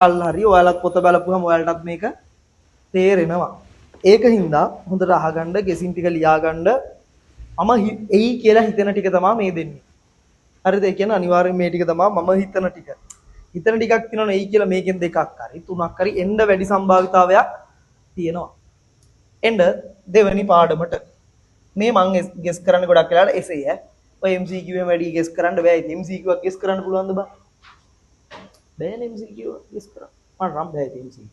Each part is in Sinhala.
හරි ඔයාලත් පොත බලපුවම ඔයාලටත් මේක තේරෙනවා. ඒකින්ද හොඳට අහගන්න, ගෙසින් ටික ලියාගන්න. මම එයි කියලා හිතන ටික තමයි මේ දෙන්නේ. හරිද? ඒ කියන්නේ අනිවාර්යෙන් මේ ටික තමයි මම හිතන ටික. හිතන ටිකක් තියෙනවනේ එයි කියලා මේකෙන් දෙකක් හරි තුනක් හරි එන්න වැඩි සම්භාවිතාවයක් තියෙනවා. එන්න දෙවෙනි පාඩමට. මේ මං ගෙස් කරන්න ගොඩක් වෙලාවට එසේ ඈ. ඔය MCQ එකෙන් වැඩි ගෙස් කරන්න බෑ. ඉතින් MCQ එකක් ගෙස් කරන්න පුළුවන්ද බං? බෑනේ MCQ ගෙස් කරන්න. මට නම් බෑ MCQ.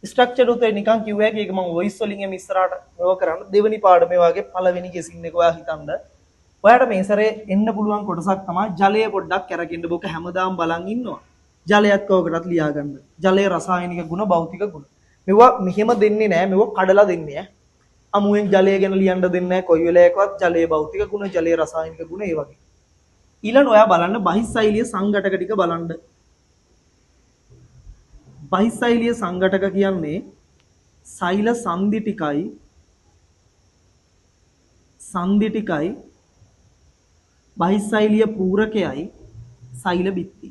ස්ට්‍රක්චර් උතේ නිකන් කිව්වා ඒක මම වොයිස් වලින් එම ඉස්සරහට ප්‍රව කරන්න. දෙවෙනි පාඩමේ වගේ පළවෙනි ගෙසින් එක ඔයා හිතන්න. ඔයාට මේ සැරේ එන්න පුළුවන් කොටසක් තමයි ජලය පොඩ්ඩක් කරකින්න. බොක හැමදාම බලන් ඉන්නවා. ජලයත් කවකටත් ලියා ගන්න. ජලයේ රසායනික ගුණ, භෞතික ගුණ. මෙවුවා මෙහෙම දෙන්නේ නැහැ. මෙවුවා කඩලා දෙන්නේ ඈ. අමුයෙන් ජලය ගැන ලියන්න දෙන්නේ නැහැ. කොයි වෙලාවකවත් ජලයේ භෞතික ගුණ, ජලයේ රසායනික ගුණ ඒ වගේ. ඊළඟ ඔයා බලන්න බහිස්සෛලීය සංඝටක ටික බලන්න. බහිස්සෛලීය සංඝටක කියන්නේ සෛල සංදි ටිකයි බහිස්සෛලීය පූරකයයි සෛල බිත්ති.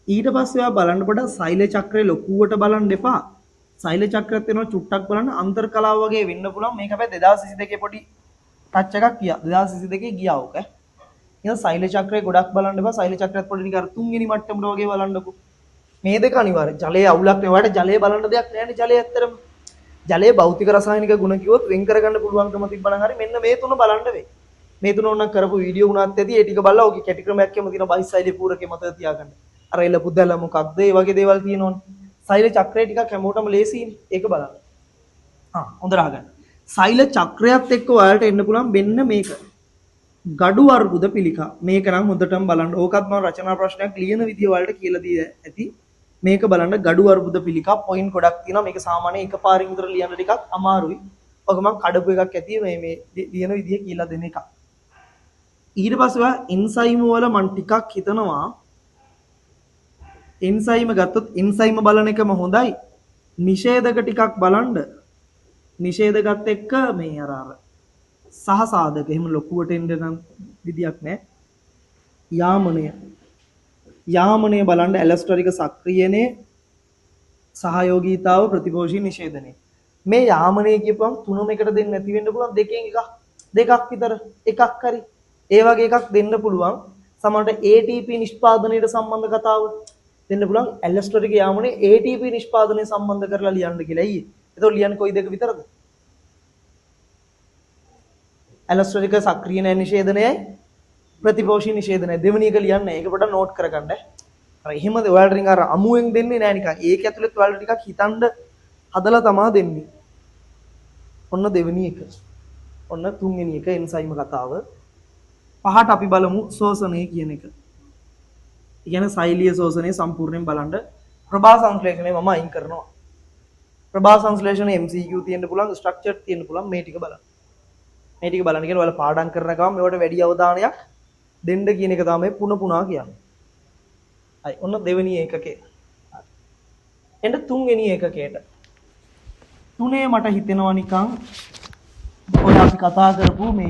ඊට පස්සේ ඔයා බලන්න පොඩ්ඩක් සෛල චක්‍රය ලොකුවට බලන්න එපා. සෛල චක්‍රයත් වෙනවා චුට්ටක් බලන්න අන්තර් කලාව වගේ වෙන්න පුළුවන්. මේක හැබැයි 2022 පොඩි ටච් එකක් ගියා. 2022 ගියා ඕක. එහෙනම් සෛල චක්‍රය ගොඩක් බලන්න එපා. සෛල චක්‍රයත් පොඩි නිකන් තුන්වෙනි මට්ටමට වගේ බලන්නකෝ. මේ දෙක අනිවාර්යයි. ජලයේ අවුලක් නේ. ඔයාලට ජලයේ බලන්න දෙයක් නැහැ නේ ජලයේ ඇත්තරම. ජලයේ භෞතික රසායනික ගුණ කිව්වොත් වෙන් කරගන්න පුළුවන්කම තිබ්බනම් හරි මෙන්න මේ තුන බලන්න වෙයි. මේ තුන ඕනනම් කරපු වීඩියෝ උනත් ඇති. ඒ ටික බලලා ඔගේ කැටි ක්‍රමයක් එම තියෙන බහිස්සෛලීය පූරකේ මතක තියාගන්න. අර එළ පුදල මොකක්ද? ඒ වගේ දේවල් තියෙනවනේ. සෛල චක්‍රය ටිකක් හැමෝටම ලේසියිනේ. ඒක බලන්න. හොඳට අහගන්න. සෛල චක්‍රයත් එක්ක ඔයාලට එන්න පුළුවන් මෙන්න මේක. gadu අර්බුද පිළිකා. මේක නම් හොඳටම බලන්න. ඕකත් මම රචනා ප්‍රශ්නයක් ලියන විදිය ඔයාලට කියලා දී ඇති. මේක බලන්න gadu අර්බුද පිළිකා පොයින්ට් ගොඩක් තියෙනවා. මේක සාමාන්‍යයෙන් එකපාරින් විතර ලියන්න ටිකක් අමාරුයි. ඔක මම කඩපු එකක් ඇති මේ ලියන විදිය කියලා දෙන එක. ඊට පස්සේ ඔයා එන්සයිම් වල මම ටිකක් හිතනවා එන්සයිම ගත්තොත් එන්සයිම බලන එකම හොඳයි. නිෂේධක ටිකක් බලන්න. නිෂේධකත් එක්ක මේ අර සහ සාධක එහෙම ලොකුවට එන්න නම් විදියක් නැහැ. යාමනය බලන්න ඇලස්ටරික සක්‍රියනේ සහයෝගීතාව ප්‍රතිපෝෂී නිෂේධනය. මේ යාමනය කියපුවම තුනම එකට දෙන්න නැති වෙන්න පුළුවන් දෙකෙන් දෙකක් විතර එකක් හරි ඒ වගේ එකක් දෙන්න පුළුවන්. සමහරට ATP නිෂ්පාදනයට සම්බන්ධ කතාව දෙන්න පුළුවන්. ඇලස්ටරික යාමනේ ATP නිෂ්පාදනය සම්බන්ධ කරලා ලියන්න කියලා. අයියේ. එතකොට ලියන්නේ කොයි දෙක විතරද? ඇලස්ටරික සක්‍රිය නිෂේධනයයි ප්‍රතිපෝෂී නිෂේධනයයි දෙවෙනි එක ලියන්න. ඒක පොඩ්ඩක් නෝට් කරගන්න. අර එහෙමද ඔයාලට නිකන් අර අමුයෙන් දෙන්නේ නෑ නිකන්. ඒක ඇතුළේ ඔයාලට ටිකක් හිතන්න හදලා තමයි දෙන්නේ. ඔන්න දෙවෙනි එක. ඔන්න තුන්වෙනි එක එන්සයිම කතාව. පහට අපි බලමු ශෝෂණය කියන එක. ඒ කියන්නේ සෛලීය ශෝෂණය සම්පූර්ණයෙන් බලන්න. ප්‍රභා සංශ්ලේෂණය මම අයින් කරනවා. ප්‍රභා සංශ්ලේෂණය MCQ තියෙන්න පුළුවන්, ස්ට්‍රක්චර් තියෙන්න පුළුවන්. මේ ටික බලන්න. මේ ටික බලන්න කියන ඔයාලා පාඩම් කරන ගමන් මේවට වැඩි අවධානයක් දෙන්න කියන එක තමයි පුනා කියන්නේ. හරි. ඔන්න දෙවෙනි ඒකකේ. එන්න තුන්වෙනි ඒකකේට. තුනේ මට හිතෙනවා නිකන් ඔය අපි කතා කරපු මේ